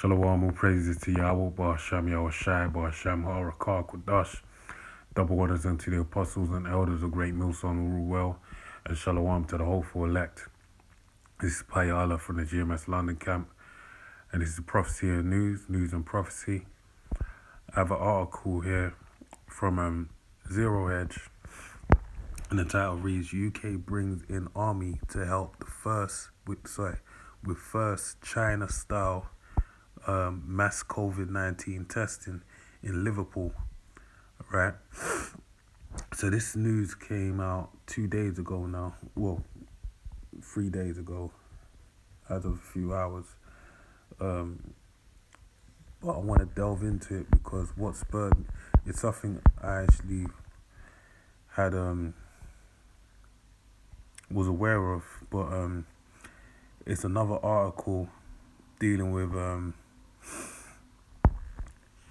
Shalom, all praises to Yahweh, Ba'asham, Yahushai, Ba'asham, Harakah, Kodash. Double orders unto the apostles and elders of Great Millstone who rule well, and Shalom to the hopeful elect. This is Paya Allah from the GMS London camp, and this is Prophecy and News and Prophecy. I have an article here from Zero Hedge, and the title reads, UK brings in army to help the with first China-style mass COVID-19 testing in Liverpool, right? So this news came out 2 days ago now. Well, 3 days ago, as of a few hours. But I want to delve into it because what spurred it's something I actually had was aware of, but it's another article dealing with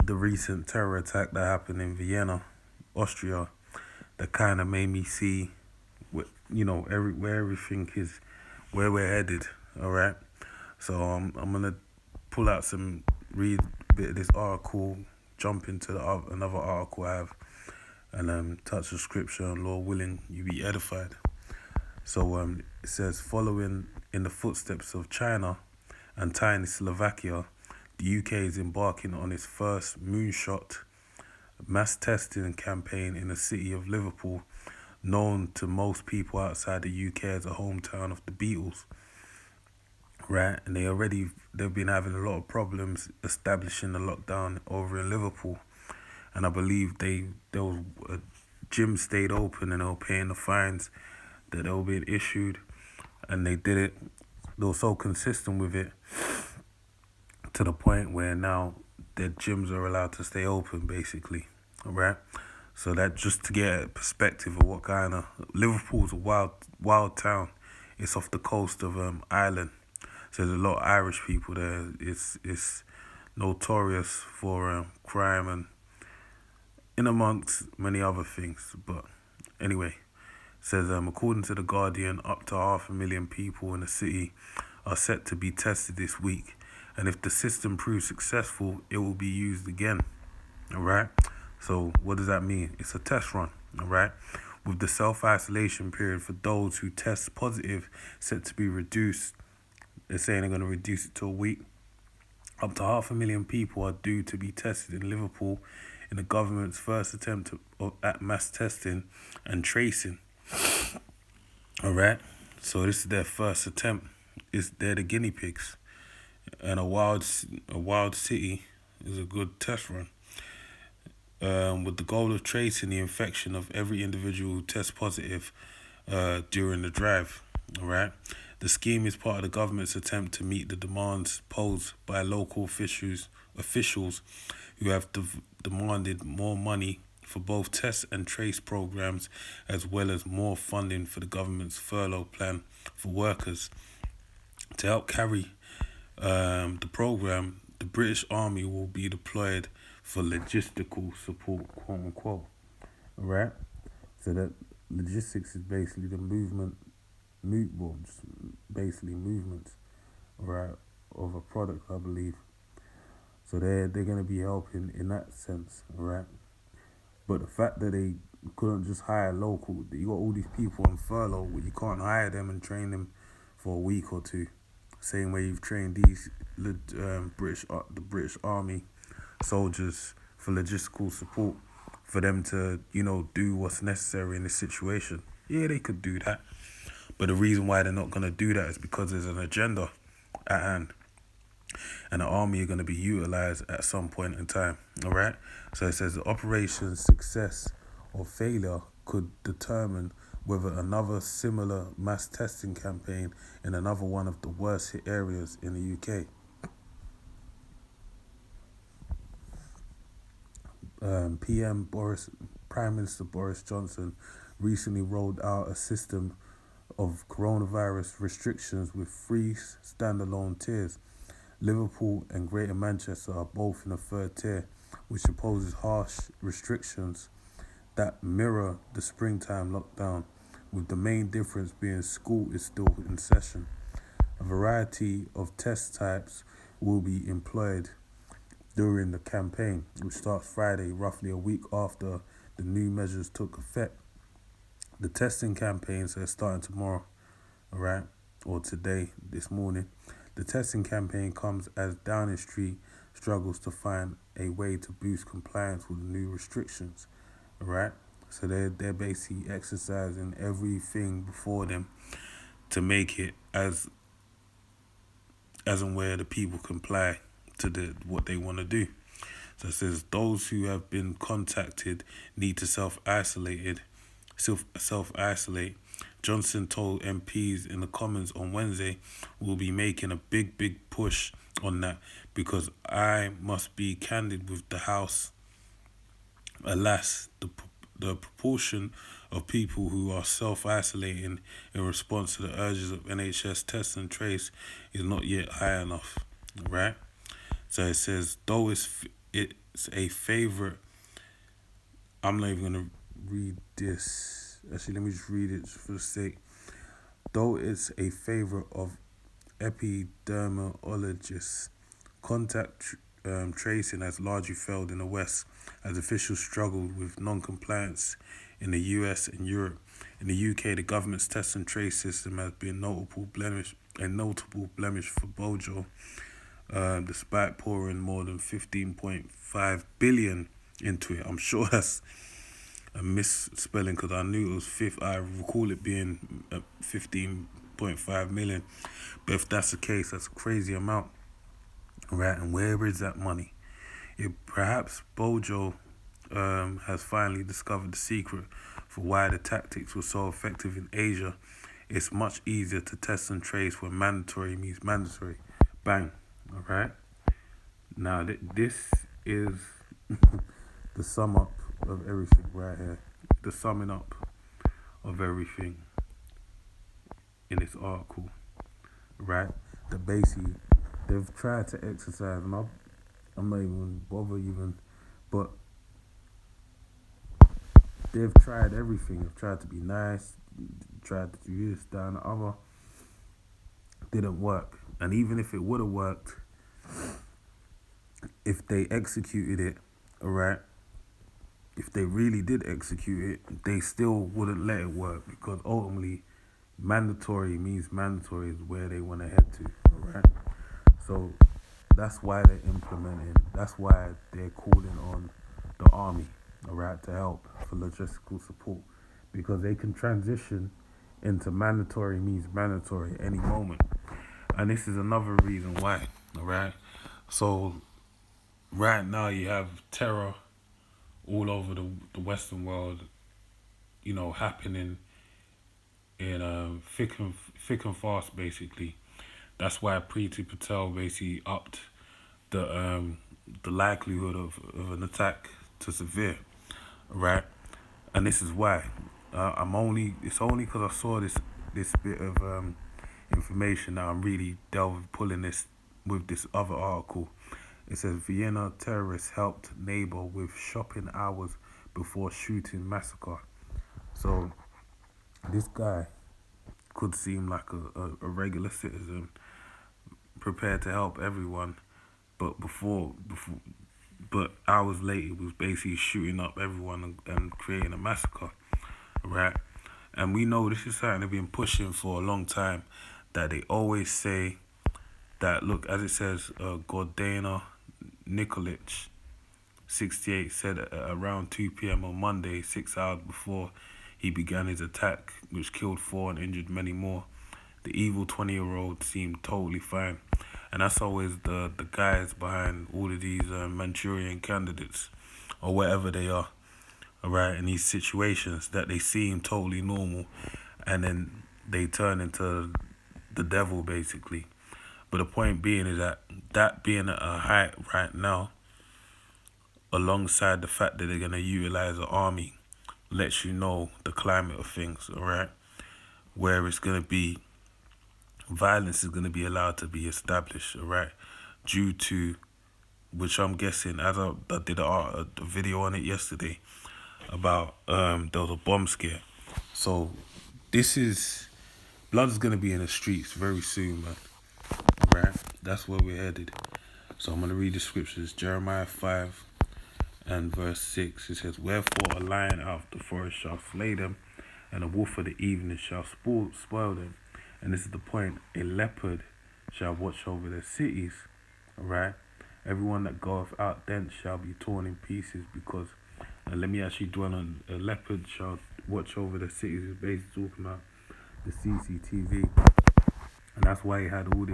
the recent terror attack that happened in Vienna, Austria, that kind of made me see, where everything is, where we're headed. All right, so I'm gonna pull out read a bit of this article, jump into another article I have, and touch the scripture, and Lord willing, you be edified. So it says, following in the footsteps of China and tiny Slovakia, the UK is embarking on its first moonshot mass testing campaign in the city of Liverpool, known to most people outside the UK as a hometown of the Beatles. Right, and they've been having a lot of problems establishing the lockdown over in Liverpool, and I believe there was a gym stayed open and they were paying the fines that they were being issued, and they did it. They were so consistent with it to the point where now their gyms are allowed to stay open, basically. All right, so that just to get a perspective of what kind of Liverpool's a wild town. It's off the coast of Ireland. So there's a lot of Irish people there. It's notorious for crime and in amongst many other things. But anyway, it says according to The Guardian, up to 500,000 people in the city are set to be tested this week. And if the system proves successful, it will be used again. All right? So what does that mean? It's a test run. All right? With the self-isolation period for those who test positive set to be reduced. They're saying they're going to reduce it to a week. Up to 500,000 people are due to be tested in Liverpool in the government's first attempt at mass testing and tracing. All right, so this is their first attempt. They're the guinea pigs, and a wild city is a good test run. With the goal of tracing the infection of every individual who tests positive during the drive. All right. The scheme is part of the government's attempt to meet the demands posed by local officials who have demanded more money for both test and trace programs, as well as more funding for the government's furlough plan for workers. To help carry the program, the British Army will be deployed for logistical support, quote unquote. All right? So that logistics is basically the movements, right, of a product, I believe. So they're going to be helping in that sense, right? But the fact that they couldn't just hire local, you got all these people on furlough, you can't hire them and train them for a week or two. Same way you've trained the British Army soldiers for logistical support for them to, do what's necessary in this situation. Yeah, they could do that. But the reason why they're not going to do that is because there's an agenda at hand. And the army are going to be utilized at some point in time. All right? So it says the operation's success or failure could determine whether another similar mass testing campaign in another one of the worst hit areas in the UK. Prime Minister Boris Johnson recently rolled out a system of coronavirus restrictions with 3 standalone tiers. Liverpool and Greater Manchester are both in the 3rd tier, which imposes harsh restrictions that mirror the springtime lockdown, with the main difference being school is still in session. A variety of test types will be employed during the campaign, which starts Friday, roughly a week after the new measures took effect. The testing campaign says starting tomorrow, all right, or today, this morning. The testing campaign comes as Downing Street struggles to find a way to boost compliance with the new restrictions, all right. So they're basically exercising everything before them to make it as and where the people comply to what they want to do. So it says those who have been contacted need to self-isolate. Johnson told MPs in the Commons on Wednesday, "We'll be making a big push on that because I must be candid with the House. Alas, the proportion of people who are self-isolating in response to the urges of NHS test and trace is not yet high enough." Right? So it says, though it's a favourite. I'm not even going to read this. Actually, let me just read it for the sake. Though it's a favourite of epidemiologists, contact tracing has largely failed in the West as officials struggled with non-compliance in the US and Europe. In the UK, the government's test and trace system has been a notable blemish for Bojo, despite pouring more than 15.5 billion into it. I'm sure that's a misspelling because I knew it was I recall it being 15.5 million. But if that's the case, that's a crazy amount, right? And where is that money? Perhaps Bojo has finally discovered the secret for why the tactics were so effective in Asia. It's much easier to test and trace when mandatory means mandatory. Bang. All right. Now this is the sum up of everything right here. The summing up of everything in this article, right? That basically they've tried to exercise, and I'm not even bother even, but they've tried everything. They've tried to be nice, tried to do this, that, and the other. Didn't work. And even if it would have worked, if they executed it, alright, if they really did execute it, they still wouldn't let it work because ultimately mandatory means mandatory is where they want to head to, alright? So that's why they're implementing, that's why they're calling on the army, alright, to help for logistical support because they can transition into mandatory means mandatory at any moment. And this is another reason why, alright? So right now you have terror all over the Western world, happening in thick and fast, basically. That's why Priti Patel basically upped the likelihood of an attack to severe, right? And this is why it's only because I saw this bit of information that I'm really pulling this with this other article. It says Vienna terrorists helped neighbor with shopping hours before shooting massacre. So this guy could seem like a regular citizen prepared to help everyone, but but hours later he was basically shooting up everyone and creating a massacre, right? And we know this is something they've been pushing for a long time, that they always say that, look, as it says, Gordana Nikolic, 68, said around 2 p.m. on Monday, 6 hours before he began his attack, which killed 4 and injured many more. The evil 20-year-old seemed totally fine. And that's always the guys behind all of these Manchurian candidates, or whatever they are, all right, in these situations, that they seem totally normal, and then they turn into the devil, basically. But the point being is that being at a height right now, alongside the fact that they're going to utilize the army, lets you know the climate of things, all right? Where it's going to be, violence is going to be allowed to be established, all right? Due to, which I'm guessing, as I did a video on it yesterday, about there was a bomb scare. So blood is going to be in the streets very soon, man, all right? That's where we're headed. So I'm going to read the scriptures. Jeremiah 5 and verse 6. It says, "Wherefore a lion out of the forest shall slay them, and a wolf of the evening shall spoil them." And this is the point. A leopard shall watch over their cities. Alright? Everyone that goeth out thence shall be torn in pieces, because, and let me actually dwell on, a leopard shall watch over the cities. Is basically talking about the CCTV. And that's why he had all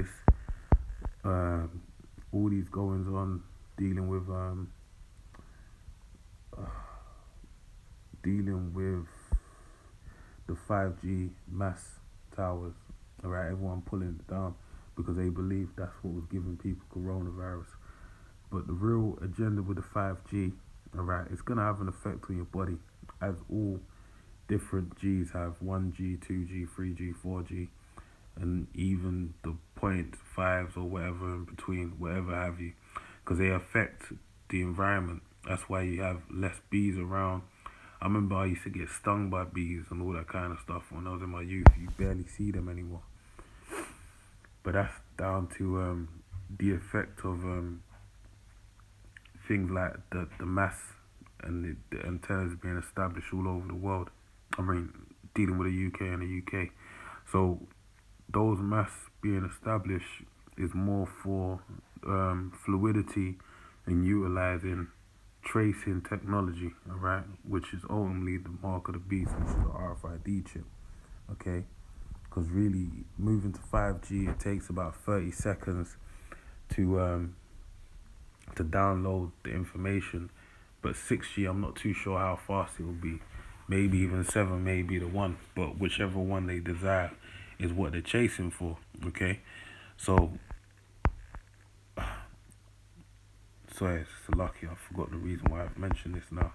these goings on dealing with the 5G mass towers. Alright, everyone pulling it down because they believe that's what was giving people coronavirus. But the real agenda with the 5G, alright, it's gonna have an effect on your body, as all different Gs have: 1G, 2G, 3G, 4G, and even the 0.5s or whatever in between, whatever have you, because they affect the environment. That's why you have less bees around. I remember I used to get stung by bees and all that kind of stuff when I was in my youth. You barely see them anymore. But that's down to the effect of things like the mass and the antennas being established all over the world. I mean, dealing with the UK and the UK. So those mass being established is more for fluidity and utilizing tracing technology, alright, which is ultimately the mark of the beast, which is the RFID chip, okay? Because really, moving to 5G, it takes about 30 seconds to download the information, but 6G, I'm not too sure how fast it will be. Maybe even 7 may be the one, but whichever one they desire is what they're chasing for, okay? So, sorry, it's lucky, I forgot the reason why I've mentioned this now.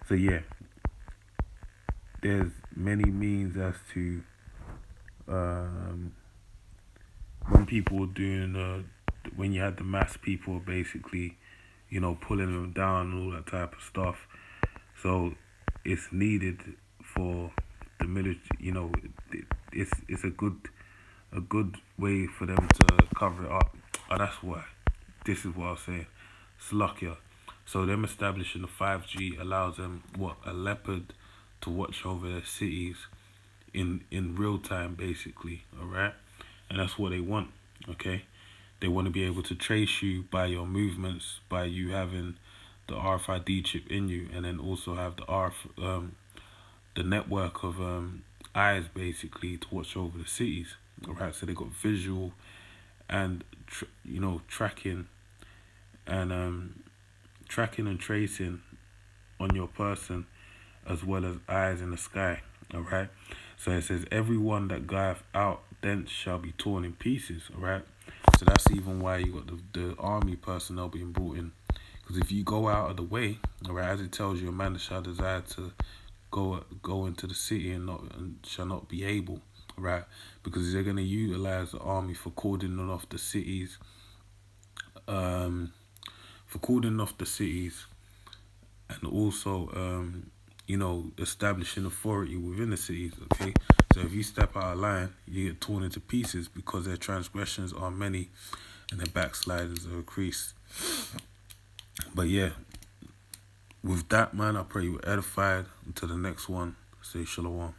So yeah, there's many means as to when people were doing when you had the mass people basically, pulling them down and all that type of stuff. So it's needed for the military. It's a good way for them to cover it up. And that's why this is what I was saying. Slovakia. So them establishing the 5G allows them a leopard to watch over their cities in real time, basically. All right, and that's what they want. Okay, they want to be able to trace you by your movements, by you having the RFID chip in you, and then also have the network of eyes basically to watch over the cities. All right, so they got visual and tracking and tracing on your person, as well as eyes in the sky. All right, so it says, "Everyone that goeth out thence shall be torn in pieces." All right, so that's even why you got the army personnel being brought in, because if you go out of the way, all right, as it tells you, a man shall desire to go into the city and shall not be able, right? Because they're going to utilize the army for cordoning off the cities, and also establishing authority within the cities. Okay, so if you step out of line, you get torn into pieces because their transgressions are many and their backsliders are increased. But yeah, with that, man, I pray you were edified. Until the next one, say shalom.